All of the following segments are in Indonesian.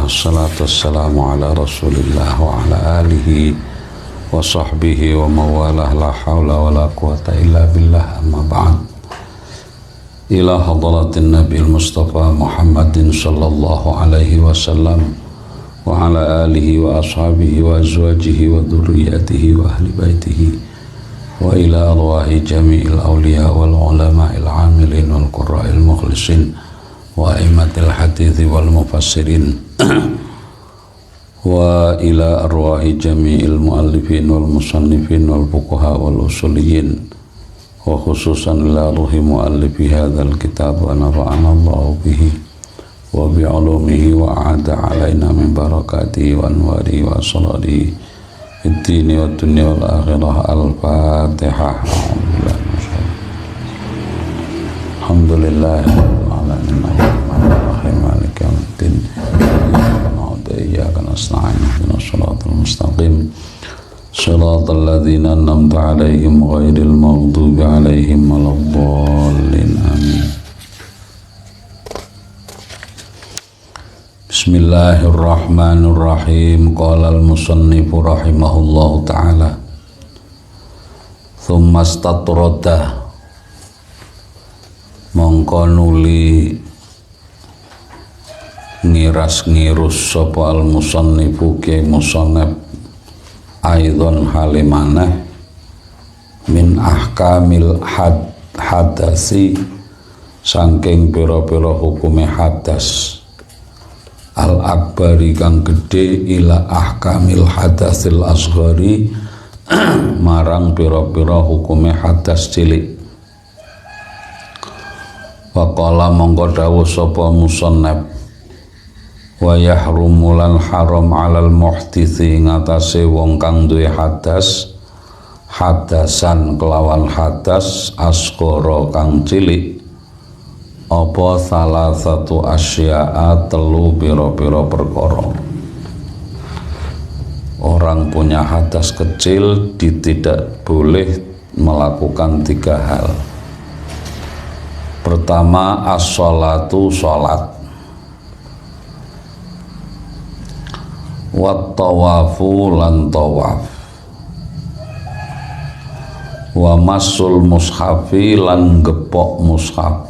Assalatu wassalamu ala rasulillah wa ala alihi wa sahbihi wa mawalah. La hawla wa la quwata illa billah. Amma ba'd. Ila hadratin nabiil mustafa Muhammadin sallallahu alaihi wasallam wa ala alihi wa ashabihi wa azwajihi wa dhurriyyatihi wa ahli baitihi wa ila arwahi jami'il awliya wal ulama'il amilin wal qurra'il mukhlisin wa aimatil hadithi wal mufassirin wa ila arwahi jami'il muallifin wal musannifin wal fuqaha wal usuliyin wa khususan ila ruhi muallifi hadzal kitab wa nafa'ana Allahu bihi wa bi'ulumihi wa a'ada alaina min barakatihi wa anwarihi wa asrarihi fid-dini wad dunya wal akhirah. Al-Fatihah. Alhamdulillah maliki yaumiddin. Iyyaka nasta'in ihdinas siratal mustaqim siratal ladzina an'amta 'alaihim ghairil maghdubi 'alaihim waladdallin. Amin. Bismillahirrahmanirrahim. Qala al-musannifu rahimahullahu ta'ala, thumma istatrada, mongko nuli ngiras-ngirus sapa al-musannifu ki musannif aidon halimaneh min ahkamil hadasi saking pira-pira hukume hadas al-akbari kang gedhe ila ahkamil hadasil asghari marang pira-pira hukume hadas cilik. Waqala mongko dawuh sapa musannif, wa yahrumu lan haram alal muhditsi ngatasé wong kang duwe hadas hadasan kelawan hadas asghara kang cilik apa salah satu asya'a telu pira-pira perkara. Orang punya hadas kecil tidak boleh melakukan 3 hal. Pertama, as-sholatu sholat, wat tawafu lan tawaf, wa masul mushafi lan gepok mushaf,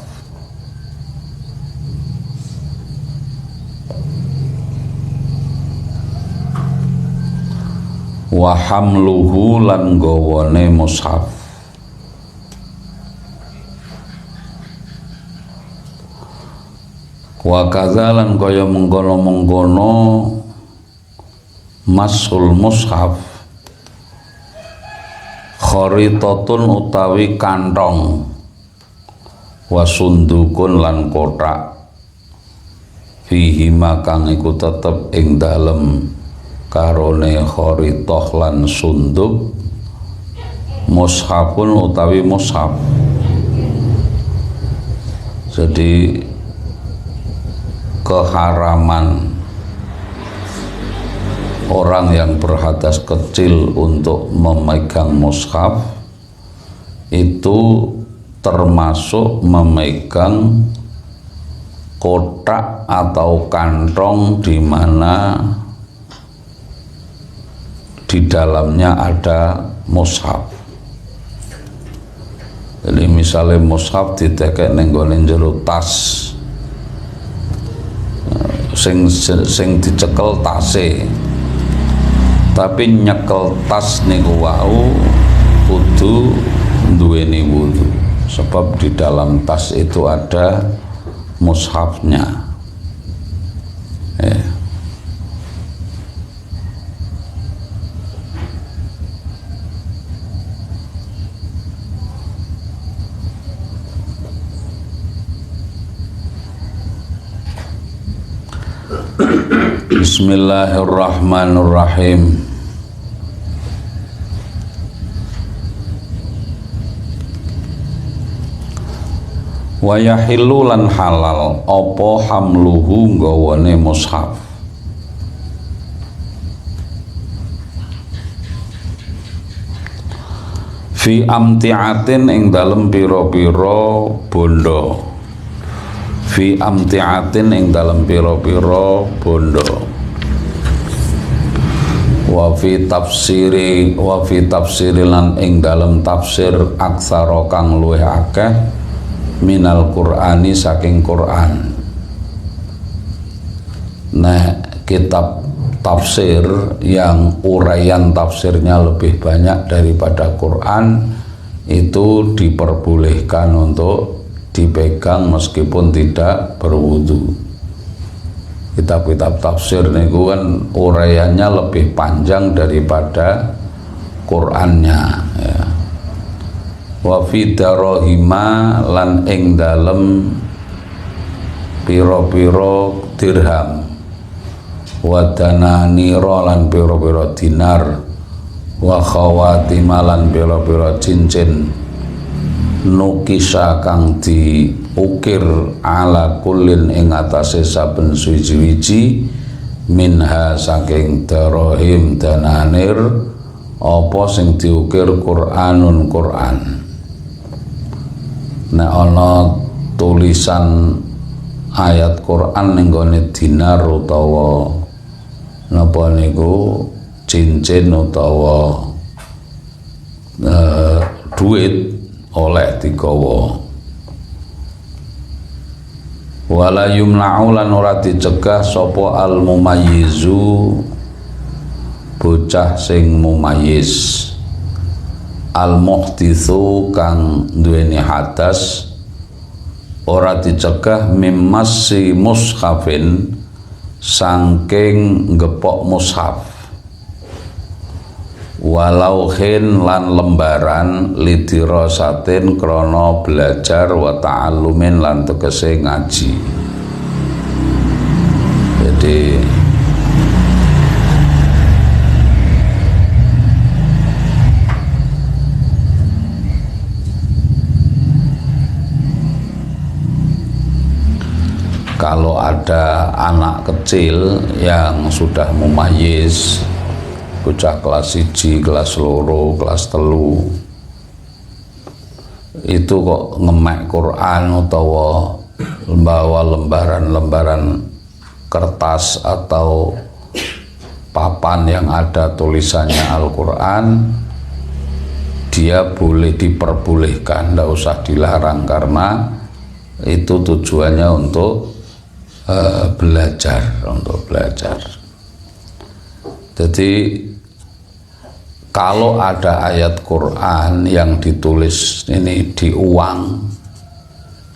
wa hamluhu lan gawane mushaf. Wa kadzalan kaya mengkono-mengkono masul mushaf kharitatun utawi kantong, wa sundukun lan kotak fihi makang iku tetep ing dalem karone kharitah lan sunduk mushafun utawi mushaf. Jadi keharaman orang yang berhadas kecil untuk memegang mushaf itu termasuk memegang kotak atau kantong di mana di dalamnya ada mushaf. Jadi misalnya mushaf ditekek ning gone jero tas, sing dicekel tase, tapi nyekel tas niku wau kudu duweni wudu, sebab di dalam tas itu ada mushafnya. Bismillahirrahmanirrahim. Wa yahillu lan halal apa hamluhu nggawane mushaf. Fi amti'atin ing dalem pira-pira bondo. Fi amti'atin ing dalem pira-pira bondo. wa fi tafsiri lan ing dalam tafsir aksara kang luwih akeh minal Qur'ani saking Qur'an. Nah, kitab tafsir yang uraian tafsirnya lebih banyak daripada Quran itu diperbolehkan untuk dipegang meskipun tidak berwudu. Kitab-kitab tafsir niku kan uraiannya lebih panjang daripada Qur'annya ya. Wa fi darahima lan ing dalem pira-pira dirham wa dananira lan pira-pira dinar wa khawatima lan pira-pira cincin nukisa kang diukir ala kullin ing atase saben suwi-wiji minha saking darahim dananir apa sing diukir Qur'anun Qur'an. Nek ana tulisan ayat Qur'an ning gone dinar utawa napa niku cincin utawa duit oleh digawa. Wala yumna'u lan ora dicegah sapa al mumayyizu bocah sing mumayyiz al muhditsu kang duweni hadas ora dicegah mimasi mushafin saking gepok mushaf walau khin lan lembaran lidirasatin krana belajar wa ta'allumin lan tegese ngaji. Jadi kalau ada anak kecil yang sudah mumayyiz, bocah kelas 1, kelas 2, kelas 3 itu kok ngemek Quran utawa membawa lembaran-lembaran kertas atau papan yang ada tulisannya Al-Quran, dia boleh diperbolehkan, tidak usah dilarang karena itu tujuannya untuk belajar. Jadi kalau ada ayat Quran yang ditulis ini di uang,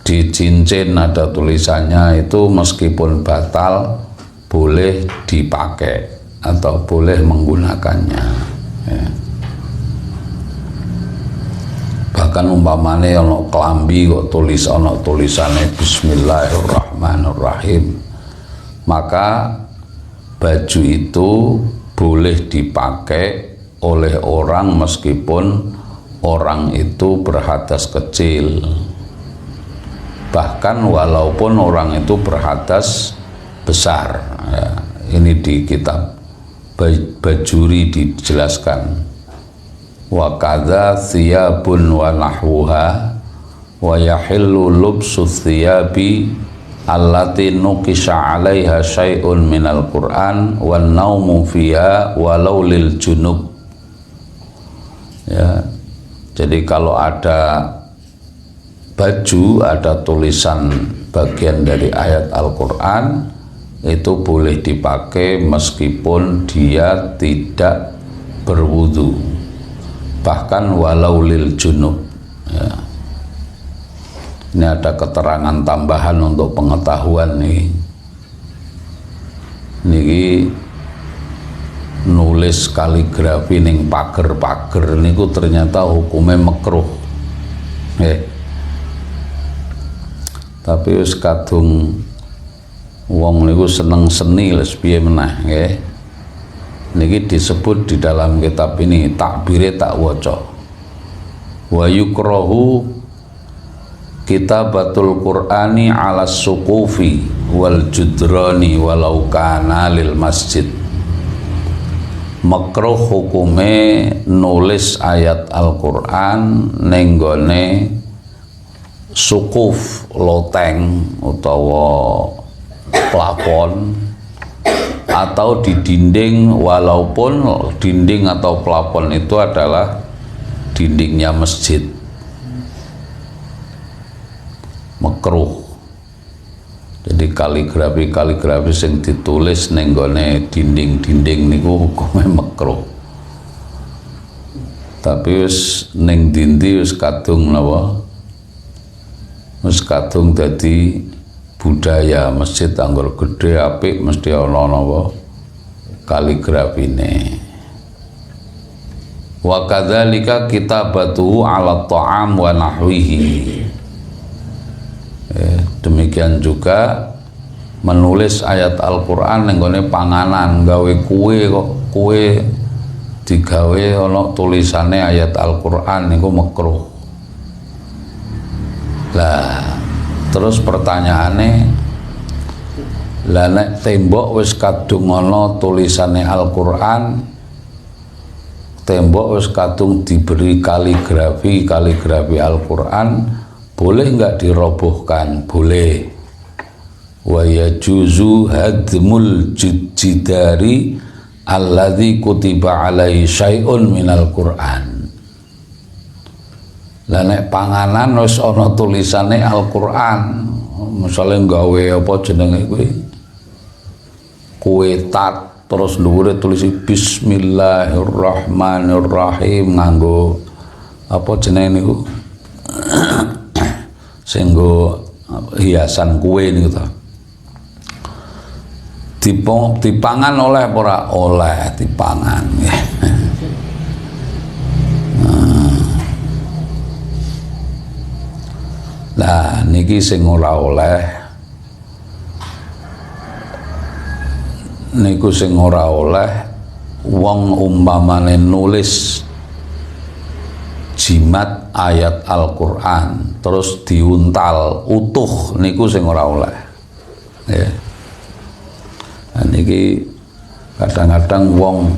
di cincin ada tulisannya, itu meskipun batal boleh dipakai atau boleh menggunakannya ya. Bahkan umpamane ono klambi kok ono tulisannya Bismillahirrahmanirrahim, maka baju itu boleh dipakai oleh orang meskipun orang itu berhadas kecil, bahkan walaupun orang itu berhadas besar ya. Ini di kitab Bajuri dijelaskan, wa kadza thiyabun wa nahwuha wa yahillu lubsu thiyabi allati nukisha 'alaiha syai'un minal Qur'an wan naumu fiha walau lil junub ya. Jadi kalau ada baju ada tulisan bagian dari ayat Al-Quran, itu boleh dipakai meskipun dia tidak berwudu, bahkan walau lil junub ya. Ini ada keterangan tambahan untuk pengetahuan nih. Niki nulis kaligrafi ning pager-pager niku ternyata hukumnya makruh. Tapi wis kadung wong niku seneng seni les piye meneh nggih. Niki disebut di dalam kitab ini, takbire tak waca. Wa yukrahu kitabatul Qur'ani 'ala suqufi wal judrani walau kana lil masjid. Makruh hukume nulis ayat Al-Quran ning gone sukuf loteng utawa plafon atau di dinding, walaupun dinding atau plafon itu adalah dindingnya masjid, makruh. Jadi kaligrafi yang ditulis ning gone dinding-dinding niku hukumnya makruh. Tapi wis ning dindi wis kadung napa? Wis kadung dadi budaya masjid anggur gede apik mesti ana napa kaligrafine. Wa kadzalika kitabatuhu 'ala ta'am wa nahwihi. Demikian juga menulis ayat Al-Qur'an ning gone panganan, gawe kue kok kue digawe ana tulisane ayat Al-Qur'an niku makruh. Lah terus pertanyaane, lah nek tembok wis kadung ana tulisane Al-Qur'an, tembok wis kadung diberi kaligrafi Al-Qur'an, boleh enggak dirobohkan? Boleh. Wa yajuzu hadmul jidari alladzi kutiba alaihi syai'un minal Qur'an. Lah nek panganan wis ana tulisane Al-Qur'an, misale gawe apa jenenge kuwi? Kue tat terus dhuwure tulis bismillahirrahmanirrahim nganggo apa jenenge niku? Sing nggo hiasan kue niku ta. Dipangan oleh ora oleh dipangan. Nah niki sing ora oleh niku sing ora oleh wong umpamane nulis jimat ayat Al-Qur'an terus diuntal utuh niku sing ora oleh ya. Nah, niki kadang-kadang wong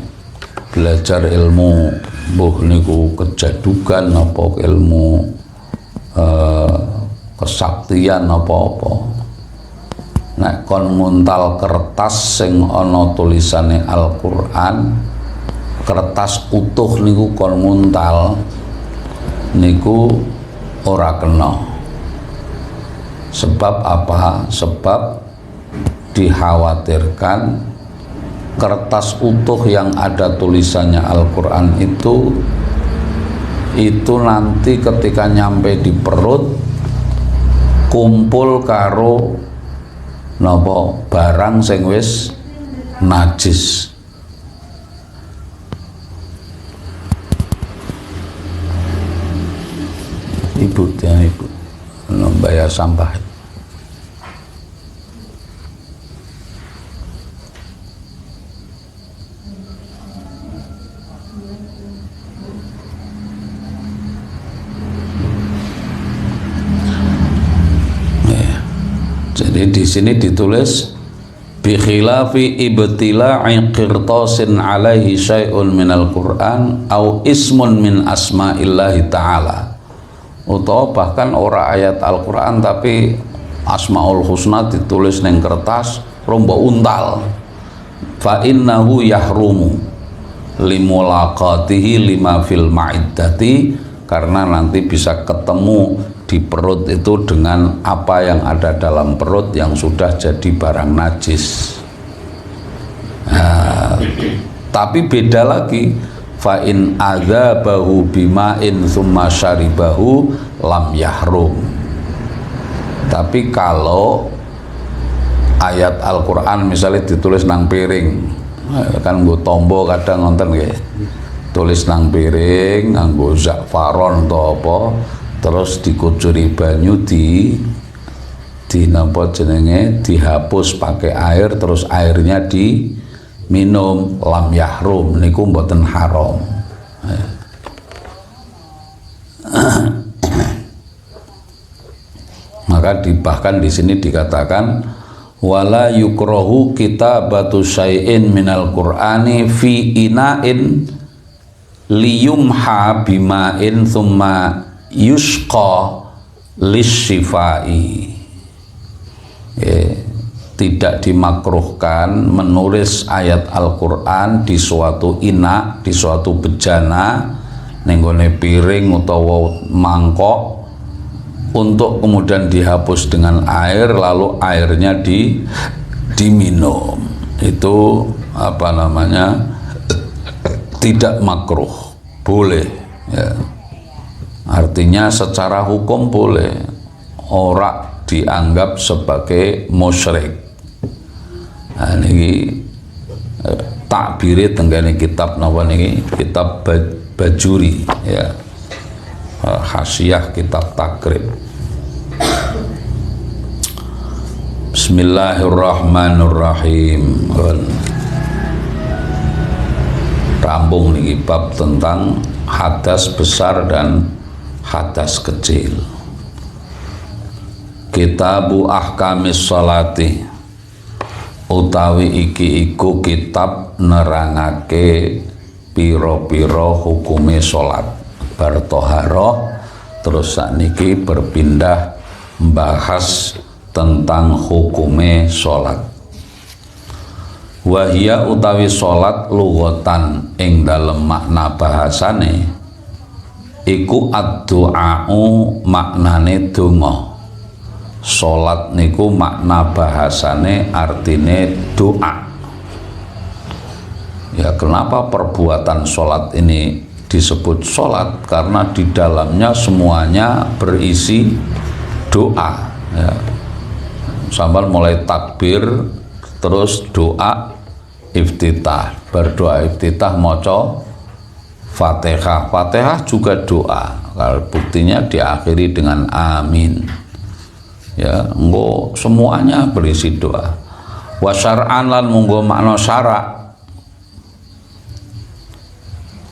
belajar ilmu mbuh niku kejadukan apa ilmu kesaktian apa-apa, nek kon nguntal kertas sing ana tulisane Al-Qur'an, kertas utuh niku kon nguntal niku ora kena. Sebab apa? Sebab dikhawatirkan kertas utuh yang ada tulisannya Al-Qur'an itu nanti ketika nyampe di perut kumpul karo napa barang sing wis najis. Ibu bayar sampah. Jadi di sini ditulis bi khilafi ibtila'i qirtasin alaihi syai'un minal Qur'an au ismun min asma'illahi ta'ala, atau bahkan ora ayat Al-Qur'an tapi Asmaul Husna ditulis neng kertas rombo untal, fa innahu yahrumu limulaqatihi lima fil ma'iddati, karena nanti bisa ketemu di perut itu dengan apa yang ada dalam perut yang sudah jadi barang najis. Nah, tapi beda lagi, fa in adzabahu bima'in tsumma syaribahu lam yahrum. Tapi kalau ayat Al-Qur'an misalnya ditulis nang piring, kan nggo tombo kadang nonton nggih, tulis nang piring nganggo za'faron atau apa, terus dikucuri banyu di napa jenenge dihapus pakai air, terus airnya diminum, lam yahrum niku mboten haram. Maka bahkan di sini dikatakan wala yukrahu kitabatu syai'in minal Qur'ani fi ina'in liyumha bima'in thumma yusqa lisyifai. tidak dimakruhkan menulis ayat Al-Quran di suatu inak, di suatu bejana, nenggone piring utawa mangkok, untuk kemudian dihapus dengan air lalu airnya diminum. Itu apa namanya, tidak makruh, boleh ya. Artinya secara hukum boleh, ora dianggap sebagai musyrik. Nah, ini takbire tenggane kitab napa niki, kitab Bajuri ya, Hasyiah kitab Takrib. Bismillahirrahmanirrahim. Rampung niki bab tentang hadas besar dan hadas kecil. Kitabu ahkamis sholati, utawi iki iku kitab nerangake piro-piro hukume sholat. Bar toharoh terus sakniki berpindah membahas tentang hukume sholat. Wahia utawi sholat lughatan ing dalem makna bahasane iku ad-du'a'u, maknane donga. Sholat niku makna bahasane artine doa. Ya, kenapa perbuatan sholat ini disebut sholat? Karena di dalamnya semuanya berisi doa ya. Sambil mulai takbir terus doa iftitah, berdoa iftitah maca Fatihah. Fatihah juga doa, kalau buktinya diakhiri dengan amin ya, engko semuanya berisi doa. Wa syar'an lan munggo makna syara',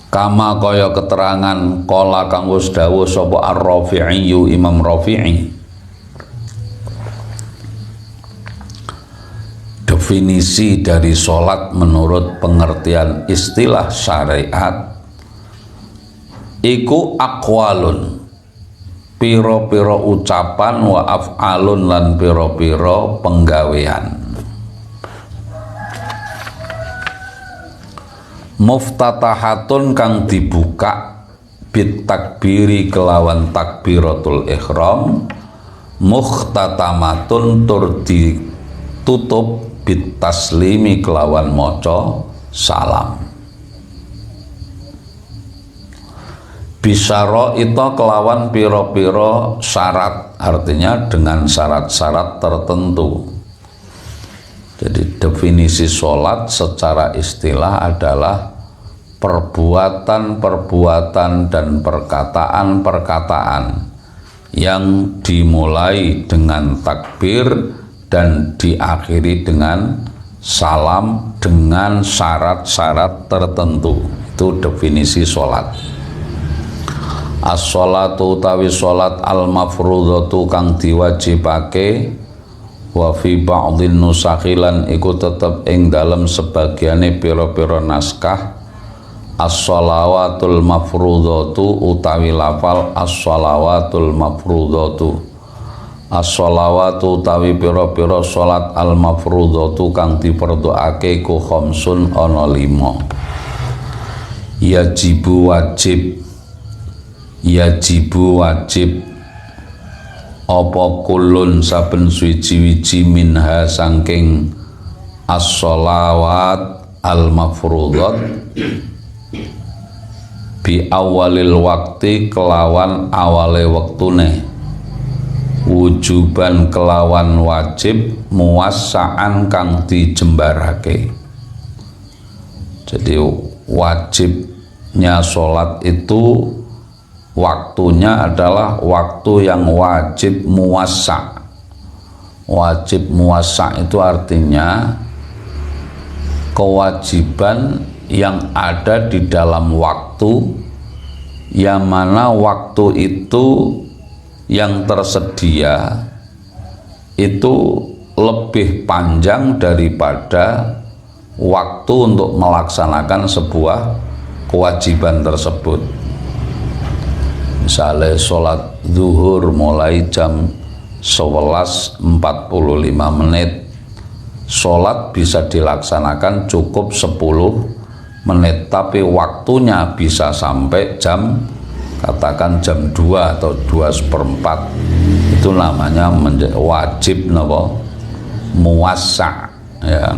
kama kaya keterangan qala kang wis dawuh sapa Ar-Rafi'i, Imam Rafi'i. Definisi dari sholat menurut pengertian istilah syariat iku aqwalun, piro-piro ucapan, wa af'alun lan piro-piro penggawean. Muftatahatun kang dibuka bit takbiri kelawan takbiratul ihram, mukhtatamatun tur ditutup bit taslimi kelawan maca salam. Bisyara itu kelawan piro-piro syarat, artinya dengan syarat-syarat tertentu. Jadi definisi sholat secara istilah adalah perbuatan-perbuatan dan perkataan-perkataan yang dimulai dengan takbir dan diakhiri dengan salam dengan syarat-syarat tertentu. Itu definisi sholat. As-sholatu utawi sholat al-mafrudhatu kang diwajibake, wa fi ba'dhin nusakhilan iku tetep ing dalem sebagiane pira-pira naskah as-sholawatul mafrudhatu utawi lafal as-sholawatul mafrudhatu. As-sholawatu utawi pira-pira sholat al-mafrudhatu kang diperdoake ku khamsun ana 5. Yajibu wajib, yajibu wajib apa kulun saben suwiji-wiji minha saking as-sholawat al-mafrudhat bi awalil wakti kelawan awale wektune, wujuban kelawan wajib, muwassa'an kang dijembarake. Jadi wajibnya sholat itu waktunya adalah waktu yang wajib muwassa'. Wajib muwassa' itu artinya kewajiban yang ada di dalam waktu, yang mana waktu itu yang tersedia itu lebih panjang daripada waktu untuk melaksanakan sebuah kewajiban tersebut. Misalnya sholat zuhur mulai jam 11.45 sholat bisa dilaksanakan cukup 10 menit, tapi waktunya bisa sampai jam, katakan jam 2 atau 2/4. Itu namanya wajib muwassa, ya,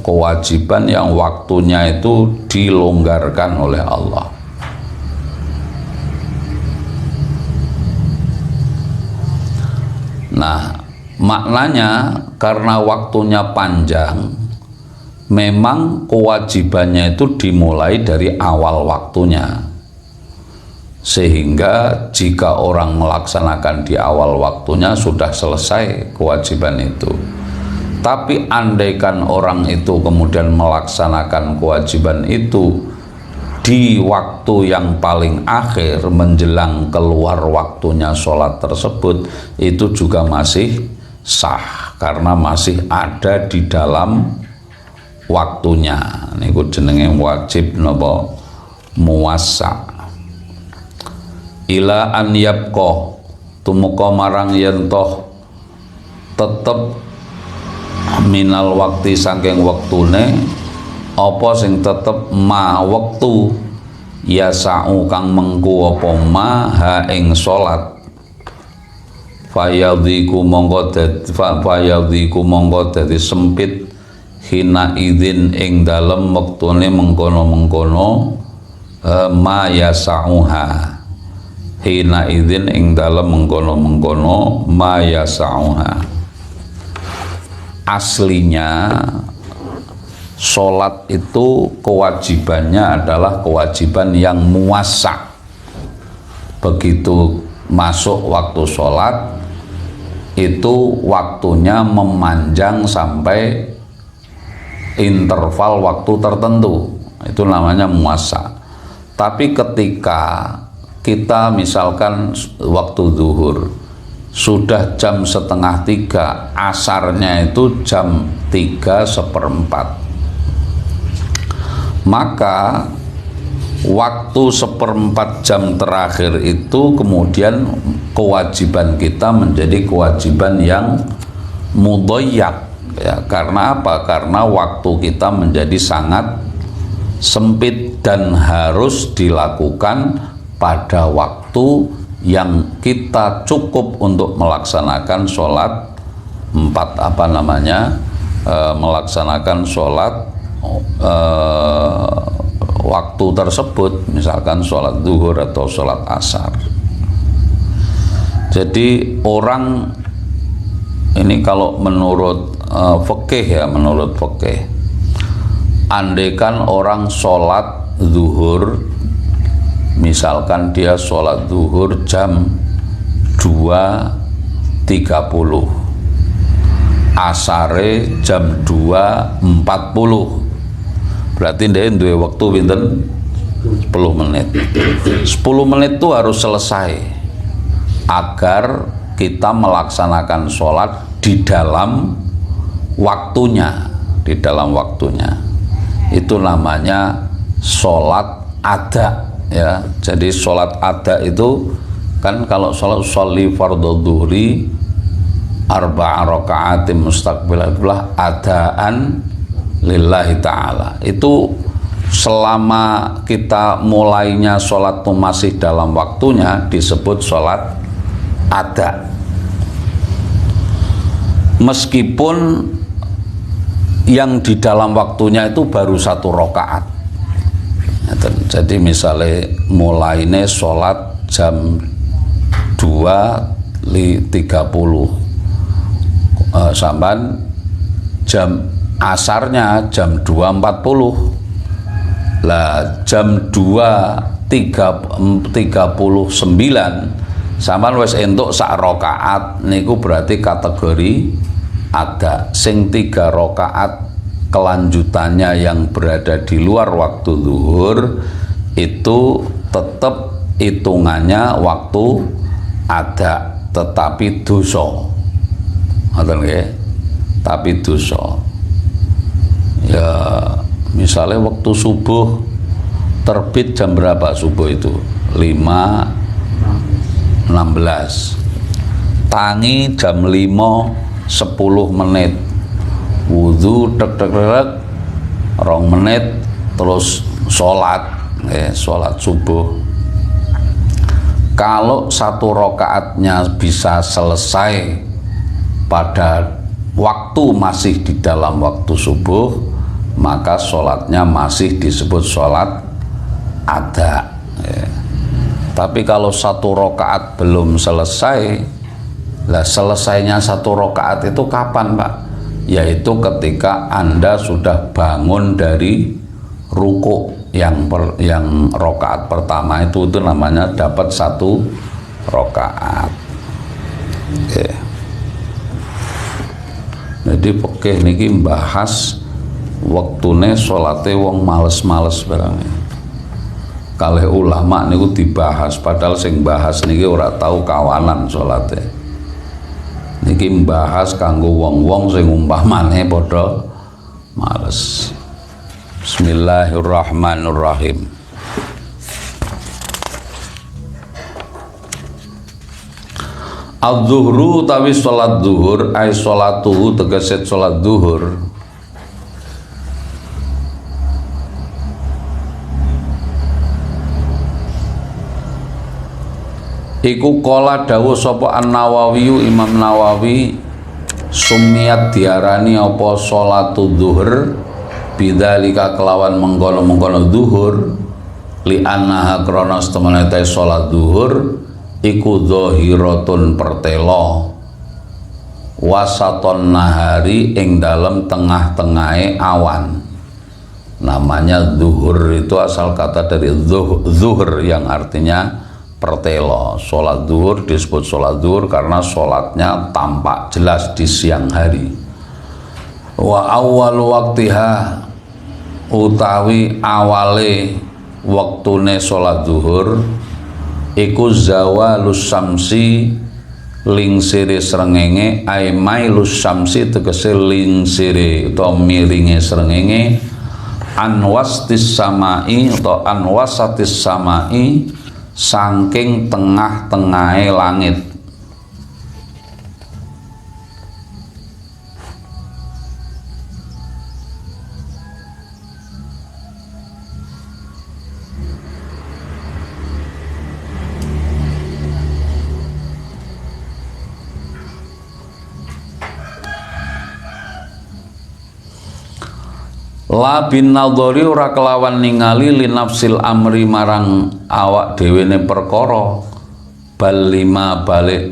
kewajiban yang waktunya itu dilonggarkan oleh Allah. Nah, maknanya karena waktunya panjang, memang kewajibannya itu dimulai dari awal waktunya, sehingga jika orang melaksanakan di awal waktunya sudah selesai kewajiban itu. Tapi andaikan orang itu kemudian melaksanakan kewajiban itu di waktu yang paling akhir menjelang keluar waktunya sholat tersebut, itu juga masih sah karena masih ada di dalam waktunya. Niku jenenge wajib napa muwassa. Ila an yabqa, tumuka marang yen toh tetep minal waktu saking wektune apa sing tetep ma wektu ya sa'u kang mengku apa ma ha ing salat fayadhiku mongko dadi sempit hina idzin ing dalem wektune mengkono-mengkono ma ya sa'uha hina idzin ing dalem mengkono-mengkono ma ya sa'uha. Aslinya sholat itu kewajibannya adalah kewajiban yang muwassa. Begitu masuk waktu sholat itu waktunya memanjang sampai interval waktu tertentu, itu namanya muwassa. Tapi ketika kita misalkan waktu zuhur sudah jam 2:30, asarnya itu jam 3:4, maka waktu 1/4 jam terakhir itu kemudian kewajiban kita menjadi kewajiban yang mudhayyak, ya. Karena apa? Karena waktu kita menjadi sangat sempit dan harus dilakukan pada waktu yang kita cukup untuk melaksanakan sholat melaksanakan sholat waktu tersebut, misalkan sholat zuhur atau sholat asar. Jadi orang ini kalau menurut fikih, ya, menurut fikih, andaikan orang sholat zuhur, misalkan dia sholat zuhur jam 2:30, asare jam 2:40, berarti dia duwe waktu pinten 10 menit. 10 menit itu harus selesai agar kita melaksanakan sholat di dalam waktunya, itu namanya sholat ada. Ya, jadi sholat ada itu kan, kalau sholat sholli fardhu dhuhri 4 raka'atin mustaqbilah qiblah adaan lillahi ta'ala, itu selama kita mulainya sholat itu masih dalam waktunya disebut sholat ada, meskipun yang di dalam waktunya itu baru 1 rakaat. Jadi misalnya mulainya sholat jam 2:30, sampai jam asarnya jam 2:40, lah jam 2:39 sampean wis entuk sak rakaat, niku berarti kategori ada. Sing 3 rakaat kelanjutannya yang berada di luar waktu zuhur itu tetap hitungannya waktu ada, tetapi dosa, tapi dosa. Ya, misalnya waktu subuh terbit jam berapa subuh itu? 5:16, tangi jam 5:10, wudu tek tek tek 2 menit terus sholat subuh. Kalau 1 rakaatnya bisa selesai pada waktu masih di dalam waktu subuh, maka sholatnya masih disebut sholat ada. Tapi kalau 1 rakaat belum selesai, lah selesainya 1 rakaat itu kapan, Pak? Yaitu ketika Anda sudah bangun dari ruku yang rakaat pertama itu namanya dapat 1 rakaat. Jadi pokoknya niki bahas waktune salate wong males-males barang. Kalih ulama niku dibahas, padahal sing bahas niki ora tahu kawanan salate. Niki mbahas kanggo wong-wong sing umpamane padha males. Bismillahirrahmanirrahim. Az-zuhru tawi salat zuhur ay salatuhu tegese salat zuhur iku kala dawuh sapa An-Nawawi, Imam Nawawi, sumiyat diarani apa salatu zuhur bidzalika kelawan mengkono-mengkono zuhur li annaha krana temene salat zuhur iku zahiratun pertelo wasaton nahari ing dalam tengah-tengahe awan. Namanya zuhur itu asal kata dari zuhur yang artinya pertelo. Sholat zuhur disebut sholat zuhur karena sholatnya tampak jelas di siang hari. Wa awal waktiha utawi awale waktune sholat zuhur iku zawalus syamsi lingsire srengenge ay mailus syamsi tegese lingsire utawa miringe srengenge anwastis samai atau anwasatis samai saking tengah-tengahe langit. La bin nadhari ora kelawan ningali li nafsil amri marang awak dhewe ne perkara bal lima balik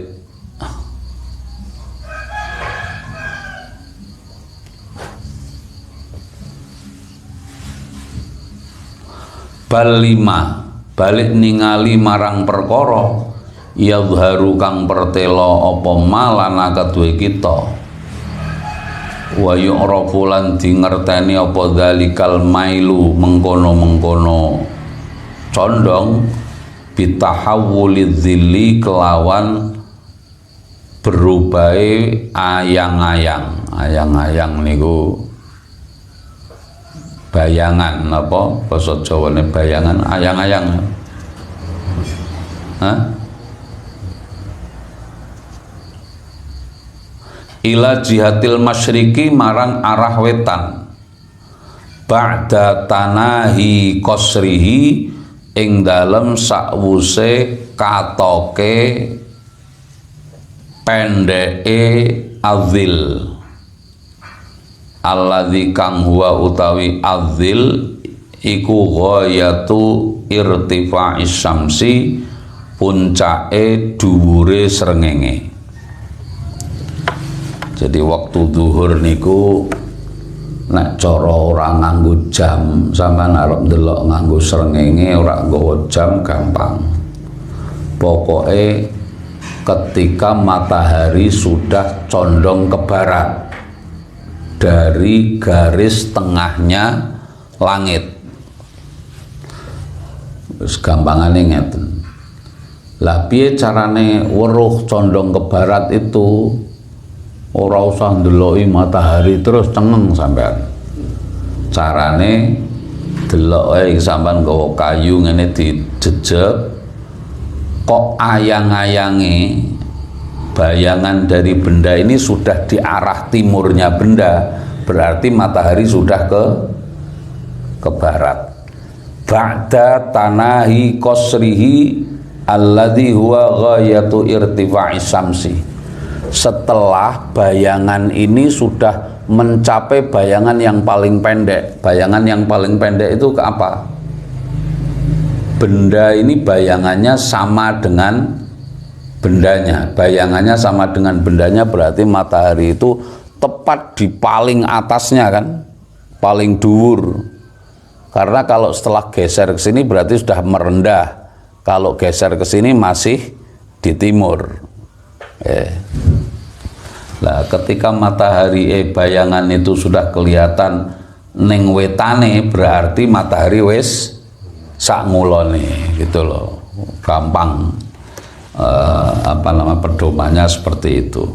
bal lima balik ningali marang perkara yadharu kang pertelo apa malana kaduwe kita wa yu'rafu lan dingerteni apa dzalikal mailu mengkono-mengkono condong bitahawulidz zilli kelawan berubahe ayang-ayang niku bayangan apa basa Jawane bayangan ayang-ayang. Ila jihatil masyriqi marang arah wetan ba'da tanahi qasrihi ing dalem sakwuse katoke pendeke azil alladzi kang huwa utawi azil iku ghayatu irtifa'is syamsi puncake dhuwure srengenge. Jadi waktu zuhur niku nek cara ora nganggo jam, sampean arep ndelok nganggo srengenge ora nggawa jam gampang. Pokoke ketika matahari sudah condong ke barat dari garis tengahnya langit. Wis gampangane ngeten. Lah piye carane weruh condong ke barat itu? Ora usah ndeloki matahari terus cengeng sampean. Carane deloke sampean nggawa kayu ngene dijejeg kok ayang-ayange bayangan dari benda ini sudah di arah timurnya benda, berarti matahari sudah ke barat. Ba'da tanahi qasrihi alladhi huwa ghayatu irtifa'i samsi, setelah bayangan ini sudah mencapai bayangan yang paling pendek. Bayangan yang paling pendek itu ke apa? Benda ini bayangannya sama dengan bendanya. Bayangannya sama dengan bendanya berarti matahari itu tepat di paling atasnya kan, paling dhuwur. Karena kalau setelah geser ke sini berarti sudah merendah. Kalau geser ke sini masih di timur. Nah, ketika matahari bayangan itu sudah kelihatan ning wetane berarti matahari wis sak ngulone gitu loh. Gampang pedomannya seperti itu.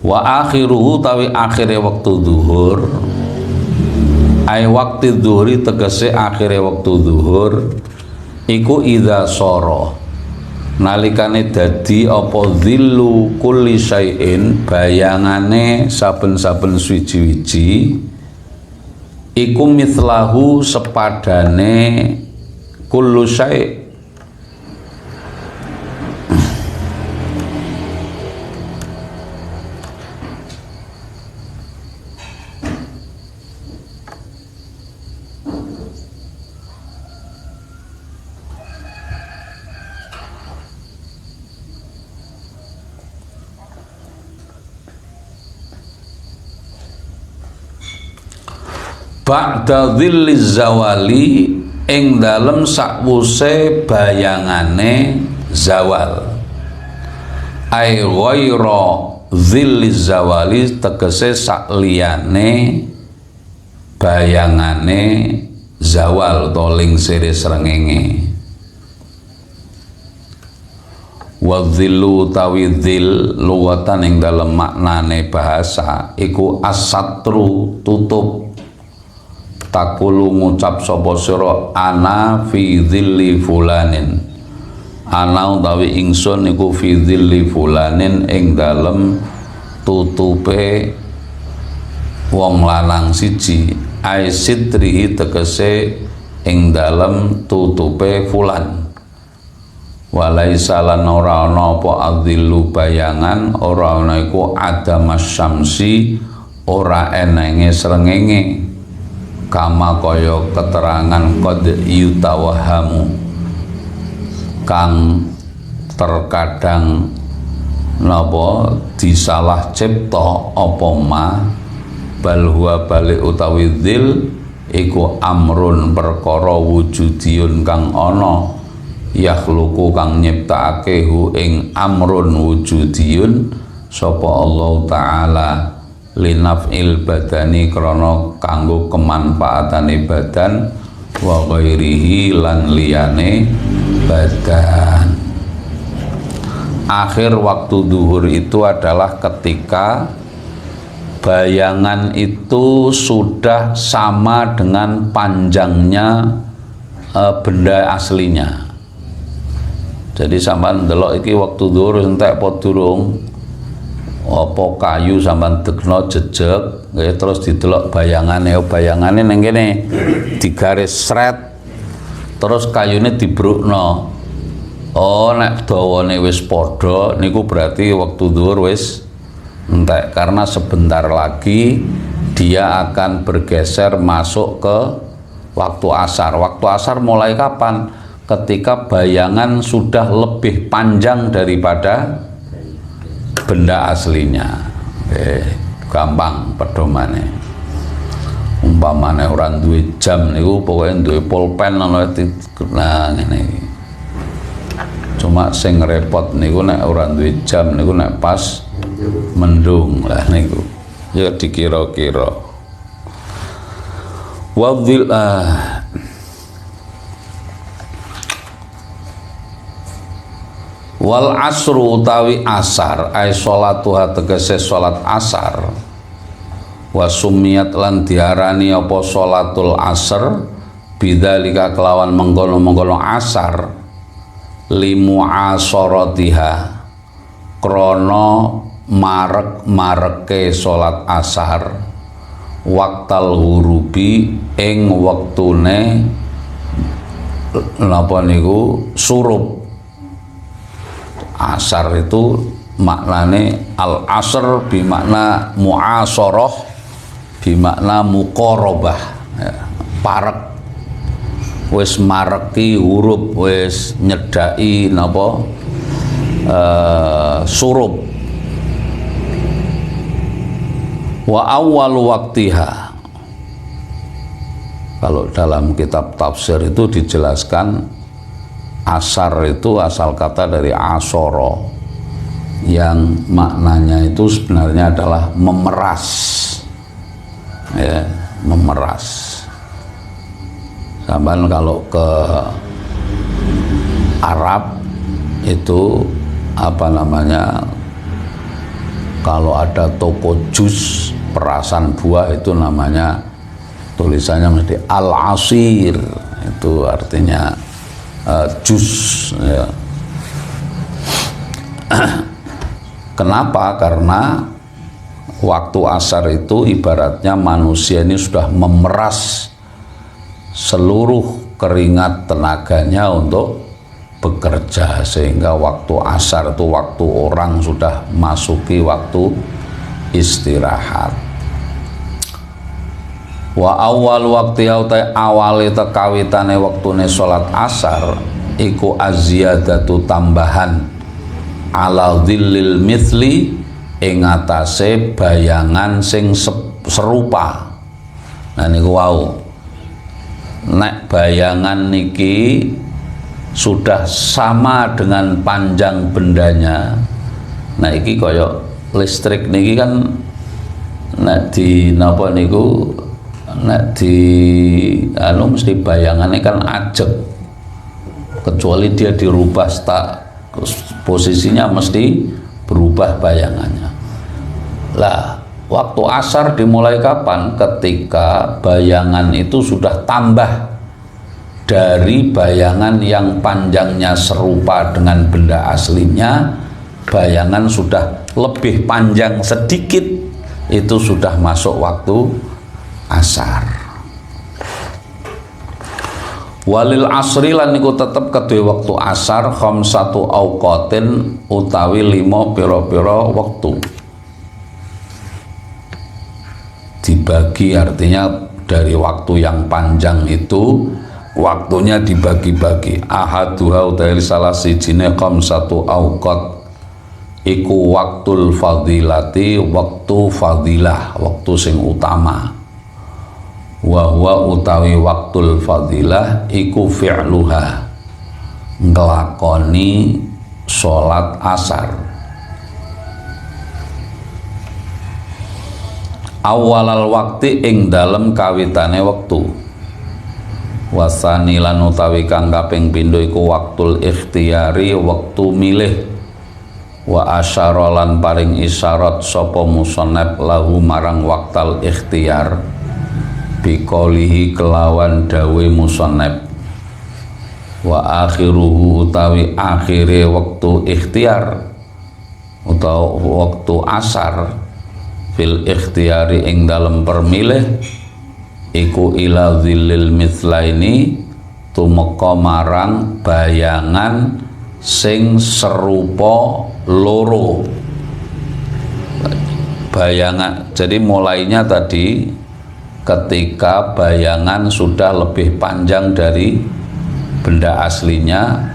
Wa akhiruhu tawi akhire waktu zuhur, ai waktu zuhuri tegese akhire waktu zuhur iku idza soro, nalikane dadi apa zillu kulli syai'in, bayangane saben-saben suci-wiji iku mithlahu sepadane kullu syai', ba'da dhilliz zawali, ing dalem sakwuse bayangane zawal. Ai ghaira dhilliz zawali tegese sakliyane bayangane zawal utawa lingsire srengenge. Wa dhillu tawi dhil lughatan ing dalem maknane bahasa iku as-satru tutup. Takulu ngucap sapa sira ana fi dhilli fulanin, ana utawi ingsun iku fi dhilli fulanin ing dalem tutupe wong lanang siji, ai sitrihi tegese ing dalem tutupe fulan. Walaisa lan ora ana apa adzillu bayangan, ora ana iku adamas syamsi, ora enenge srengenge. Kama kaya keterangan qad yutawahamu kang terkadang napa disalah cipta apa ma, bal huwa balik utawi dzil iku amrun perkara wujudiyun kang ana, yakhluqu kang nyiptakake hu ing amrun wujudiyun sapa Allah taala linaf'il badani krana kanggo kemanfaatane badan, wa ghairihi lan liyane badan. Akhir waktu zuhur itu adalah ketika bayangan itu sudah sama dengan panjangnya benda aslinya. Jadi sampean ndelok iki waktu zuhur entek apa durung, apa kayu sampean degno jejeg nggih, terus didelok bayangane ning kene digaris sret, terus kayune dibrukno. Oh, nek dawane wis padha niku berarti waktu zuhur wis entek, karena sebentar lagi dia akan bergeser masuk ke waktu asar. Waktu asar mulai kapan? Ketika bayangan sudah lebih panjang daripada benda aslinya. Gampang pedomane. Umpamane ora duwe jam niku pokoke duwe pulpen ana ngene iki. Cuma sing repot niku nek ora duwe jam niku nek pas mendung lah niku. Ya dikira-kira. Wadhil wal asru utawi asar, ay sholatuha tegese sholat asar, wa sumiyat lan diarani apa sholatul asr bidzalika kelawan mengkono-mengkono asar, limu asorotiha krono marek-mareke sholat asar, waktal hurubi ing wektune napa niku surup. Asar itu maknane al asr bimakna muasarah bimakna muqarabah ya, parek wis mareki huruf wis nyedaki napa surup. Wa awal waktiha, kalau dalam kitab tafsir itu dijelaskan asar itu asal kata dari asoro yang maknanya itu sebenarnya adalah memeras ya, memeras. Sampai kalau ke Arab itu apa namanya, kalau ada toko jus perasan buah itu namanya tulisannya mesti al-asir, itu artinya jus ya. Kenapa? Karena waktu asar itu ibaratnya manusia ini sudah memeras seluruh keringat tenaganya untuk bekerja, sehingga waktu asar itu waktu orang sudah masuki waktu istirahat. Wa awal waktu utai awali tekawitane waktune sholat asar iku aziyadatu tambahan ala dhillil mithli ing atase bayangan sing serupa. Nah niku wau, nek bayangan niki sudah sama dengan panjang bendanya. Nah iki kaya listrik niki kan nek di napa niku, nek di anu mesti bayangannya kan ajeg, kecuali dia dirubah posisinya mesti berubah bayangannya. Lah waktu asar dimulai kapan? Ketika bayangan itu sudah tambah dari bayangan yang panjangnya serupa dengan benda aslinya, bayangan sudah lebih panjang sedikit, itu sudah masuk waktu asar. Walil asri lan niku tetep kedue wektu asar khamsatu auqatin utawi 5 pira-pira wektu. Dibagi artinya dari waktu yang panjang itu waktunya dibagi-bagi. Ahaduha utawi salah sijine khamsatu auqat iku waktul fadilati, waktu fadilah, waktu sing utama. Wa huwa utawi waktul fadilah iku fi'luha, nglakoni salat asar. Awalal wakti ing dalem kawitane wektu. Wasani lan utawi kang kaping pindho iku waktul ikhtiyari, wektu milih. Wa asyara lan paring isyarat sapa musannaf lahu marang waktal ikhtiyar biqaulihi kelawan dawe musannaf. Wa akhiruhu utawi akhire wektu ikhtiyar utawa wektu asar fil ikhtiyari ing dalem permilih iku ila dzillil mithlaini, tumeka marang bayangan sing serupa loro. Bayangan, jadi mulainya tadi ketika bayangan sudah lebih panjang dari benda aslinya,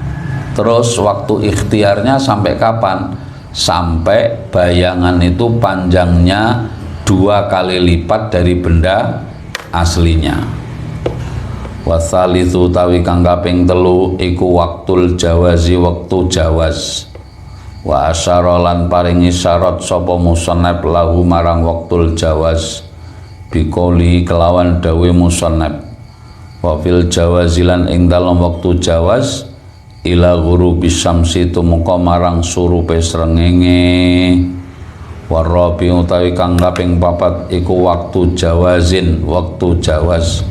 terus waktu ikhtiarnya sampai kapan? Sampai bayangan itu panjangnya 2 kali lipat dari benda aslinya. Wasalitsu tawi kang kaping 3 iku waktul jawazi, waktu jawaz. Wa asyara lan paring isyarat sapa musannaf lahu marang waktul jawaz biqauli kelawan dawe musannaf. Wa fil jawazilan ing dalem waktu jawaz ila ghurubi syamsi tumeka marang surupe srengenge. Warabi utawi kang kaping 4 iku waktu jawazin, waktu jawaz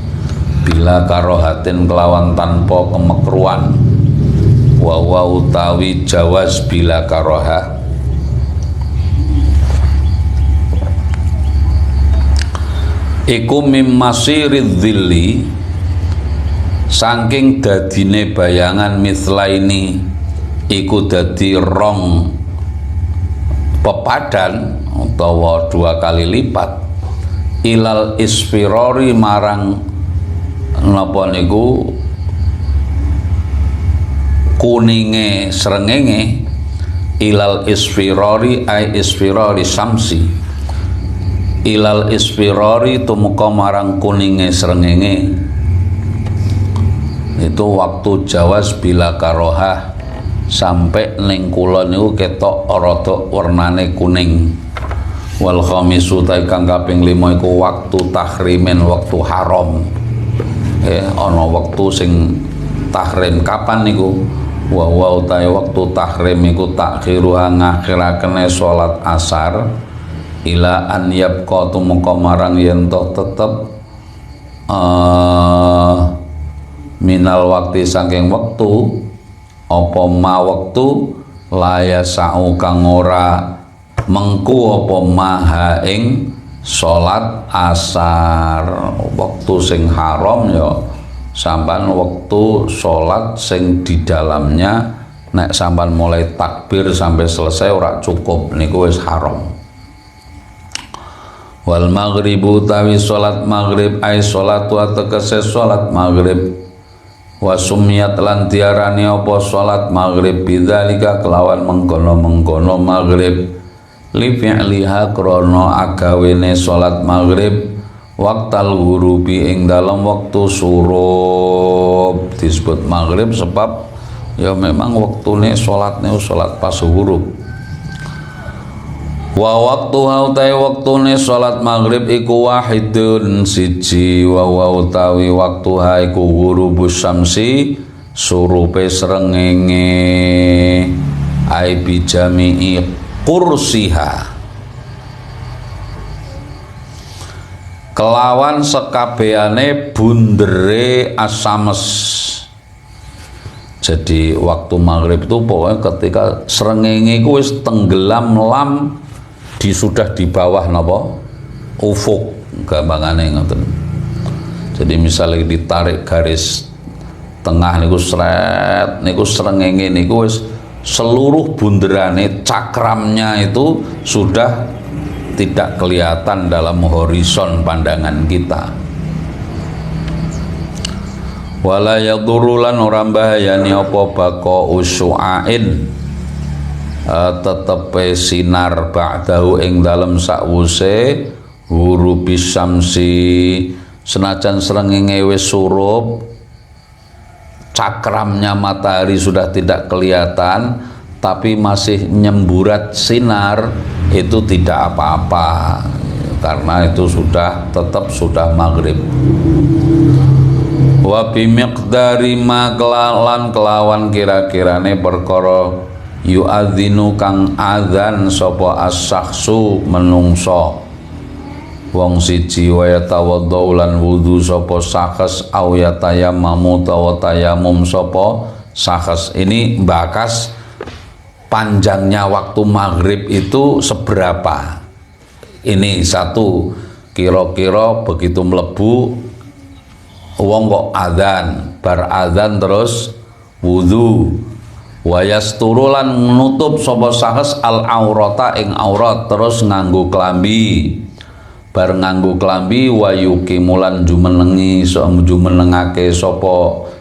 bila karohatin kelawan tanpa kemekruan. Wa utawi jawaz bila karoha iku mim masiridz dzilli saking dadine bayangan mithlaini iku dadi rong pepadan utawa 2 kali lipat ilal isfirori marang napa niku kuninge srengenge ilal isfirori ai isfirori samsi ilal isfirori tumeka marang kuninge srengenge itu waktu Jawas bila karohah sampai ning kulon niku ketok rada warnane kuning. Wal khamisu ta kang kaping 5 iku waktu tahrimen waktu haram. Ana wektu sing tahrim kapan niku? Wa utahe waktu tahrim iku takhiru ngakhiraken salat asar ila an yabqa tumeka marang yen tetep minal waktu saking wektu apa ma wektu laya sa'u kang ora mengku apa maha ing salat asar. Waktu sing haram ya sampean wektu salat sing di dalamnya nek sampean mulai takbir sampai selesai ora cukup niku wis haram. Wal maghribu tawi salat maghrib ai salatu atekese salat maghrib wa sumiyat lan diarani apa salat maghrib bidzalika kelawan mengkono-mengkono maghrib li fi'liha krana agawene salat maghrib waqtal ghurubi ing dalam waktu surub. Disebut maghrib sebab ya memang waktune salatnya salat pas huruf. Wa waktu hautai waktune salat maghrib iku wahidun siji wa utawi waktu ha iku ghurubus syamsi surupe srengenge ai bijami'i kursiha kelawan sekabehane bundere asames. Jadi waktu maghrib itu pokoknya ketika srengenge iku wis tenggelam lam sudah di bawah napa ufuk gampangane ngoten. Jadi misalnya ditarik garis tengah niku sret niku srengenge niku wis seluruh bunderane cakramnya itu sudah tidak kelihatan dalam horizon pandangan kita. Wala yadurulan ora bahayani apa baka usyu'ain tetepe sinar ba'dahu ing dalem sakwuse ghurubis syamsi senajan srengenge wis surup cakramnya matahari sudah tidak kelihatan tapi masih nyemburat sinar itu tidak apa-apa karena itu sudah tetap sudah maghrib. Wa bimiqdari ma kelawan kira-kirane perkara yu'adzinu kang adzan sapa as-sakhsu menungso wong siji wa yatawaddu lan wudu sapa sakhs au yatayammamu tayamum sapa sakhs. Ini bakas panjangnya waktu maghrib itu seberapa. Ini satu, kira-kira begitu mlebu wong kok adzan, bar adzan terus wudu wa yasturulan nutup sapa sahes al aurata ing aurat terus nganggo klambi. Bar nganggo klambi wa yuqimulan jumenengake sapa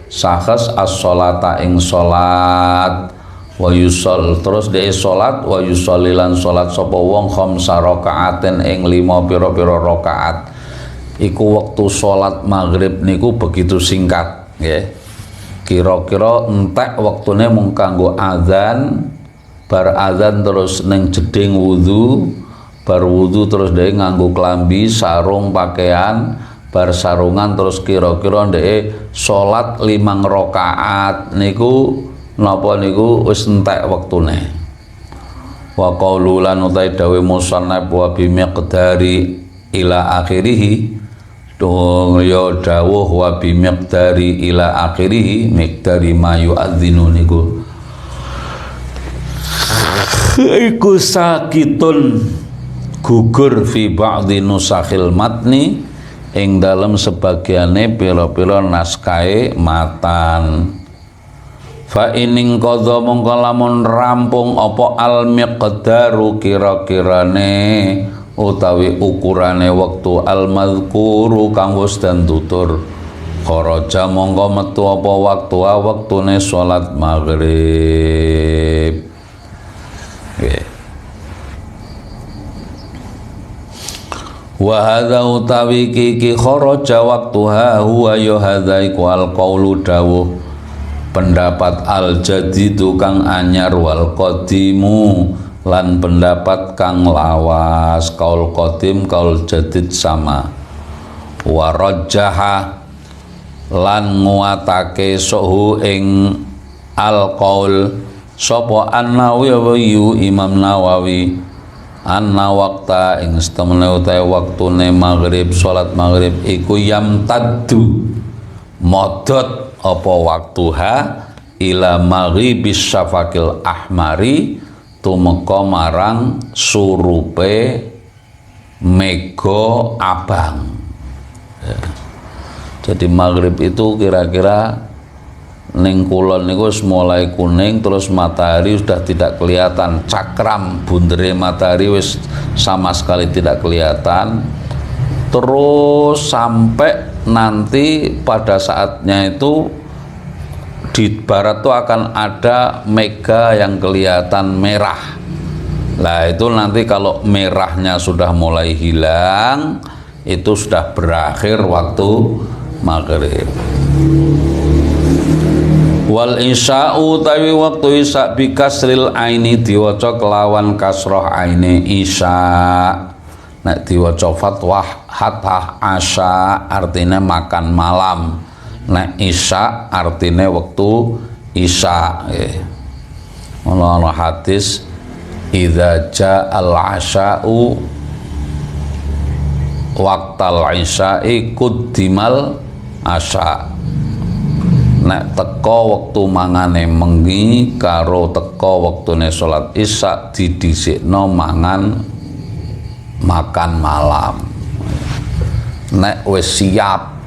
sahes as-sholata ing salat wa yusol terus dhe salat wa yusollilan salat sapa wong khamsa rakaaten ing 5 pira-pira rakaat. Iku wektu salat maghrib niku begitu singkat nggih. Kira-kira entek waktune mung kanggo azan, bar azan terus ning jeding wudu, bar wudu terus dhek nganggo klambi, sarung, pakaian, bar sarungan terus kira-kira dhek salat 5 rakaat niku napa niku wis entek waktune. Wa qaululan utai dawe musannaf wa bimiqdari ila akhirih dong ya dawuh wa bimiqdari ila akhirih miqdari ma yu'adzinu niku iku sakitun gugur fi ba'dhi nusakhil matni ing dalem sebagiane pira-pira naskahe matan. Fa ining qadha mongko lamun rampung apa al miqdaru kira-kirane utawi ukurane wektu al madzkuru kang wis den tutur kharaja mongko metu apa wektune salat maghrib. Wa hadza utawi iki kharaja waqtuha huwa ya hadza iku al qaulu dawuh pendapat al jadidu kang anyar wal qadimu lan pendapat kang lawas. Qaul qadim qaul jadid sama. Wa rajjaha lan nguatake sohu ing al qaul sapa an-Nawawi Imam Nawawi anna waqta ing setemene utahe waktune maghrib salat maghrib iku yamtaddu modot apa waktuha ila maghribis syafaqil ahmari tumeka marang surupe mega abang. Jadi maghrib itu kira-kira ning kulon niku mulai kuning terus matahari sudah tidak kelihatan, cakram bundere matahari wis sama sekali tidak kelihatan, terus sampai nanti pada saatnya itu di barat tuh akan ada mega yang kelihatan merah. Nah itu nanti kalau merahnya sudah mulai hilang itu sudah berakhir waktu maghrib. Wal isya'u tawi waktu isya bi kasril aini diwaca kelawan kasroh aine isya. Nek diwaca fathah hathah asya artinya makan malam. Nek isya artinya waktu isya. Ana hadis idza ja'al asya'u waqtal isya'i quddimal asya. Nek teko wektu mangane mengi karo teko wektune salat isya didhisikno mangan makan malam. Nek wis siap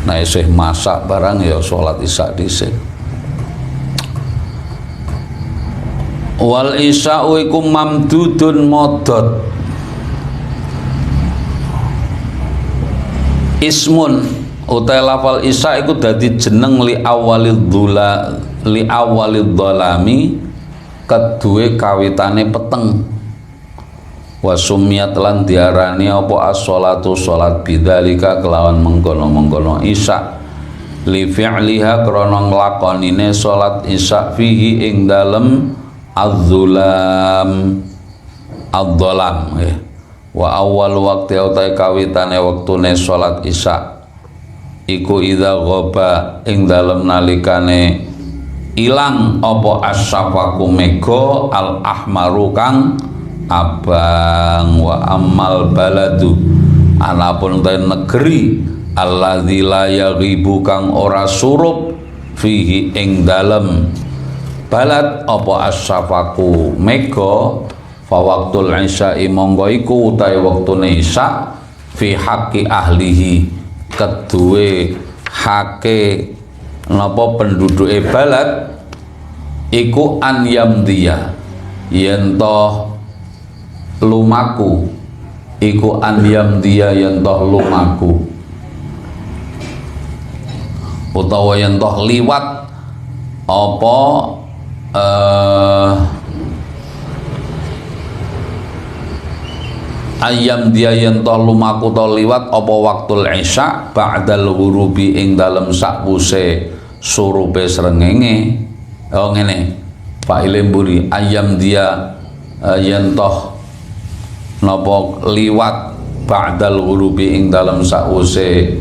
nek isih masak barang ya salat isya dhisik. Wal isya'u iku mamdudun modot ismun utai lafal isya iku dadi jeneng li awalid dhalami kedue kawitane peteng. Wa sumiyat lan diarani apa as-sholatu salat bidzalika kelawan mengkono-mengkono isya li fi'liha krana nglakonine salat isya fihi ing dalem adzulam wa awal waqti utai kawitane wektune salat isya iku idza ghaba ing dalem nalikane ilang apa asyafaqu mega al ahmaru kang abang. Wa amal baladu anapun ta negeri alladzi la yaghibu kang ora surup fihi ing dalem balad apa asyafaqu mega fa waqtul isya'i monggo iku utahe wektune isya fi haqqi ahlihi kedue hake napa penduduke balad iku an yamdiya yen to lumaku iku an yamdiya yen to lumaku utawa yen to liwat apa ayam dia yen to lumaku to liwat apa waktul isya ba'dal ghurubi ing dalem sakwuse surupe srengenge. Oh ngene Pak Ilemburi, ayam dia yen to napa liwat ba'dal ghurubi ing dalem sakwuse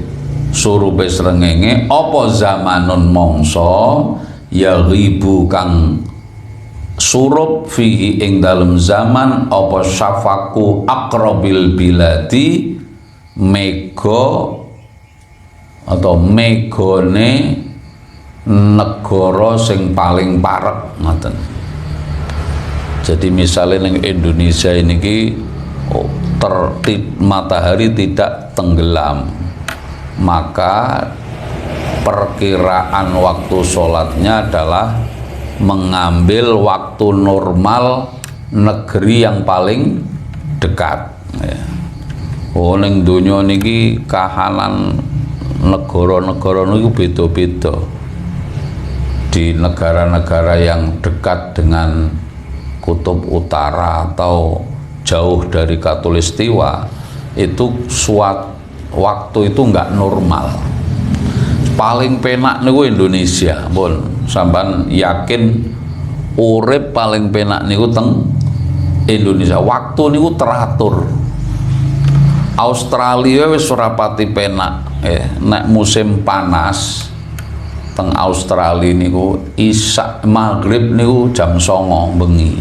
surupe srengenge apa zamanun mongso ya ghibu kang surup fihi ing dalem zaman apa syafaku aqrabil biladi mega atau megone negara sing paling parek ngoten. Jadi misalnya ning Indonesia ini ki matahari tidak tenggelam, maka perkiraan waktu sholatnya adalah mengambil waktu normal negeri yang paling dekat. Oh, ning donya niki kahanan negara-negara niku beda-beda. Di negara-negara yang dekat dengan kutub utara atau jauh dari khatulistiwa, itu waktu itu nggak normal. Paling penak niku Indonesia, pun sampean yakin urip paling penak niku teng Indonesia. Waktu niku teratur. Australia wis ora pati penak, nek musim panas teng Australia niku isya maghrib niku jam 09.00 bengi.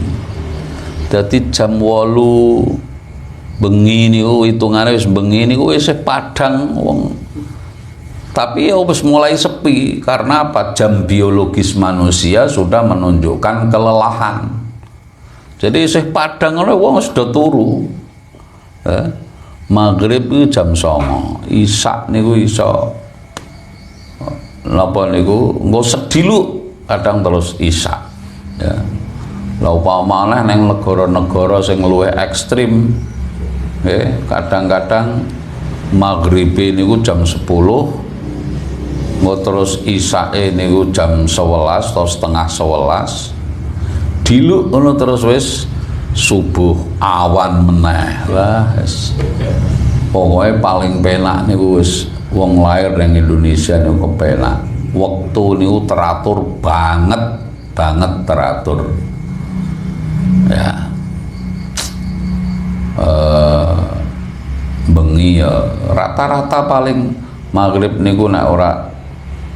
Dadi jam 8 bengi niku hitungane wis bengi niku wis padang wong. Tapi ya wis mulai sepi karena apa? Jam biologis manusia sudah menunjukkan kelelahan. Jadi isih padang ngono wong sudah turu. Maghrib itu jam 09.00, isya niku iso napa niku engko sedilu kadang terus isya. Ya. Lah upamane ning negara-negara sing luwih ekstrim, kadang-kadang maghrib niku jam 10, engko terus isya niku jam 11 atau setengah 11. Diluk ngono terus wis subuh awan meneh. Lah pokoknya paling penak niku wis wong lahir ning Indonesia niku kepenak. Waktu niku teratur banget teratur. Ya. Bengi ya rata-rata paling maghrib niku nek ora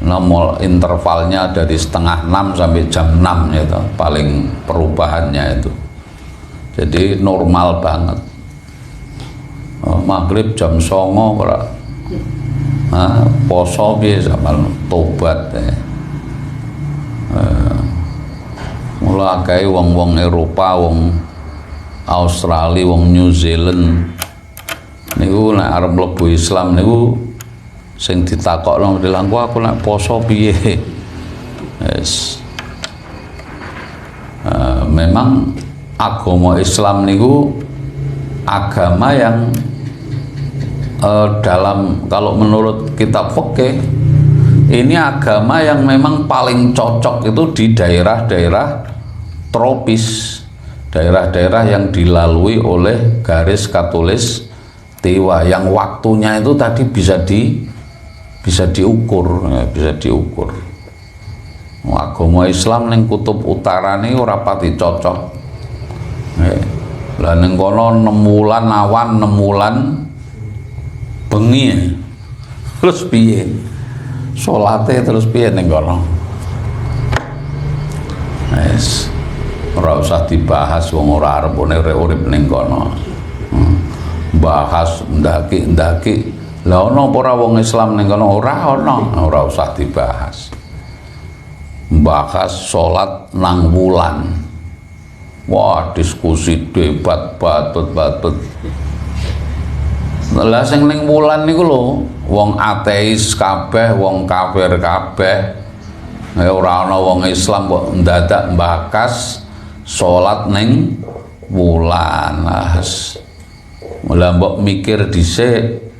nomor intervalnya dari setengah 6 sampai jam 6 itu paling perubahannya itu. Jadi normal banget. Maghrib jam 09.00 ora. Poso piye sampean tobat. Mula akeh wong-wong Eropa, wong Australia, wong New Zealand niku nek arep mlebu Islam niku sing ditakokno bilang aku nek poso piye. Yes. Memang agama Islam niku agama yang dalam kalau menurut kitab fikih ini agama yang memang paling cocok itu di daerah-daerah tropis, daerah-daerah yang dilalui oleh garis khatulistiwa yang waktunya itu tadi bisa diukur, ya, bisa diukur. Agama Islam ning kutub utara ini ora pati cocok. Lah ning kono 6 wulan awan, 6 wulan bengi. Terus piye? Salate terus piye ning kono? Wis ora usah dibahas wong ora arep urip ning kono. Bahas ndaki. Lah ono apa ora wong Islam ning kono? Ora ono, ora usah dibahas. Bahas salat nang wulan. Wah, diskusi, debat, batut. Lah sing ning wulan niku lho, wong ateis kabeh, wong kafir kabeh. Ora ana wong Islam kok ndadak mbakas salat ning wulan. Mula mbok mikir dhisik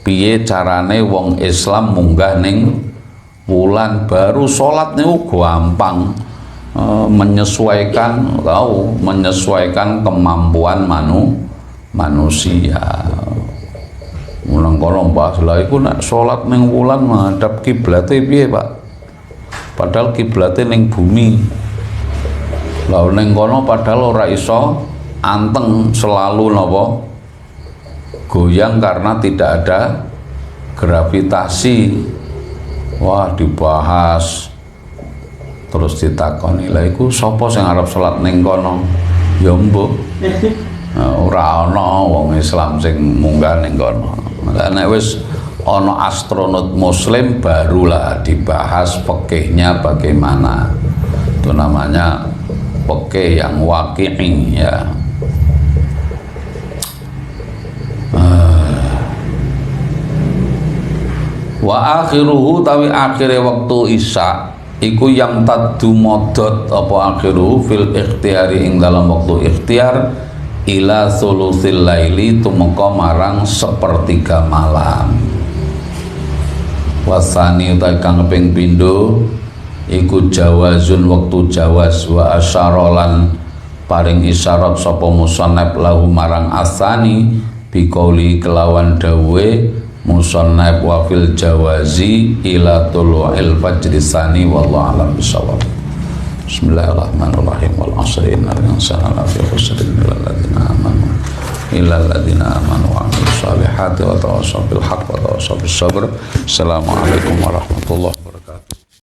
piye carane wong Islam munggah ning wulan, baru salat niku gampang. Menyesuaikan kemampuan manusia. Mulang kono bahas lah iku nek salat ning wulan madhep kiblate piye, Pak? Padahal kiblate ning bumi. Lah ning kono padahal ora iso anteng, selalu napa? Goyang karena tidak ada gravitasi. Wah, dibahas terus ditakoni, lha iku sapa sing arep salat ning kono? Ya mbok. Ora ana wong Islam sing munggah ning kono. Nek wis ana astronot muslim barulah dibahas fikihnya bagaimana. Itu namanya fikih yang waqi'i ya. Wa akhiruhu tawi akhire wektu isya iku yang tadu modot apa akhiruhu fil ikhtiyari ing dalam waktu ikhtiar ila sulusil laili tumeka marang sepertiga malam. Wasani utai kang ping pindho iku jawazun waktu jawaz wa asyarolan paring isyarat sapa musannaf lahu marang asani biqauli kelawan dawe musannaf wa fil jawazi ila tulu'il fajri sani wallahu a'lam bishawab. Bismillahirrahmanirrahim wal 'asri innal insana lafi khusrin illal ladzina amanu wa 'amilus solihati wa tawassaw bil haqqi wa tawassaw bis sabr. Assalamualaikum warahmatullahi